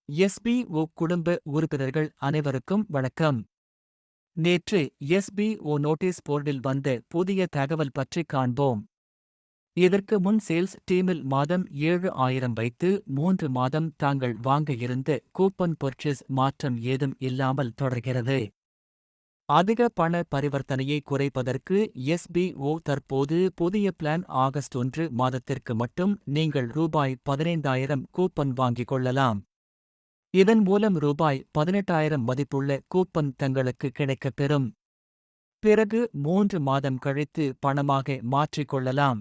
SPO குடும்ப உறுப்பினர்கள் அனைவருக்கும் வணக்கம். நேற்று எஸ்பிஓ நோட்டீஸ் போர்டில் வந்த புதிய தகவல் பற்றி காண்போம். இதற்கு முன் சேல்ஸ் டீமில் மாதம் 7,000 வைத்து 3 மாதம் தாங்கள் வாங்க இருந்த கூப்பன் பர்ச்சேஸ் மாற்றம் ஏதும் இல்லாமல் தொடர்கிறது. அதிக பண பரிவர்த்தனையை குறைப்பதற்கு எஸ்பிஓ தற்போது புதிய பிளான் ஆகஸ்ட் 1 மாதத்திற்கு மட்டும் நீங்கள் ரூபாய் 15,000 கூப்பன் வாங்கிக் கொள்ளலாம். இதன் மூலம் ரூபாய் 18,000 மதிப்புள்ள கூப்பன் தங்களுக்கு கிடைக்கப் பெறும். பிறகு 3 மாதம் கழித்து பணமாக மாற்றிக் கொள்ளலாம்.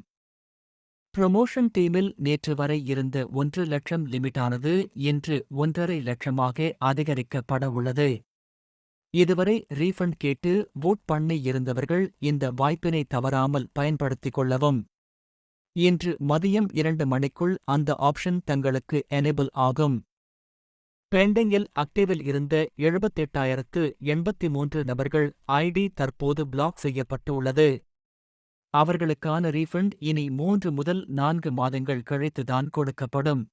புரமோஷன் டீமில் நேற்று வரை இருந்த 1 லட்சம் லிமிட்டானது இன்று 1,50,000 லட்சமாக அதிகரிக்கப்பட உள்ளது. இதுவரை ரீஃபண்ட் கேட்டு வோட் பண்ணி இருந்தவர்கள் இந்த வாய்ப்பினை தவறாமல் பயன்படுத்திக் கொள்ளவும். இன்று மதியம் 2 மணிக்குள் அந்த ஆப்ஷன் தங்களுக்கு எனேபிள் ஆகும். பெண்டிங்கில் ஆக்டிவில் இருந்த 78,083 நபர்கள் ஐடி தற்போது பிளாக் செய்யப்பட்டு உள்ளது. அவர்களுக்கான ரீஃபண்ட் இனி 3 முதல் 4 மாதங்கள் கழித்துதான் கொடுக்கப்படும்.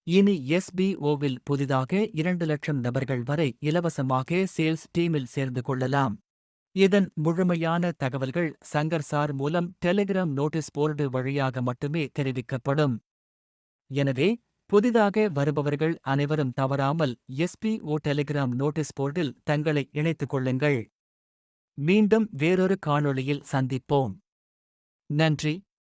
இனி எஸ்பிஓவில் புதிதாக 2 லட்சம் நபர்கள் வரை இலவசமாக சேல்ஸ் டீமில் சேர்ந்து கொள்ளலாம். இதன் முழுமையான தகவல்கள் சங்கர்சார் மூலம் டெலிகிராம் நோட்டீஸ் போர்டு வழியாக மட்டுமே தெரிவிக்கப்படும். எனவே புதிதாக வருபவர்கள் அனைவரும் தவறாமல் எஸ்பிஓ டெலிகிராம் நோட்டீஸ் போர்டில் தங்களை இணைத்துக் கொள்ளுங்கள். மீண்டும் வேறொரு காணொளியில் சந்திப்போம். நன்றி.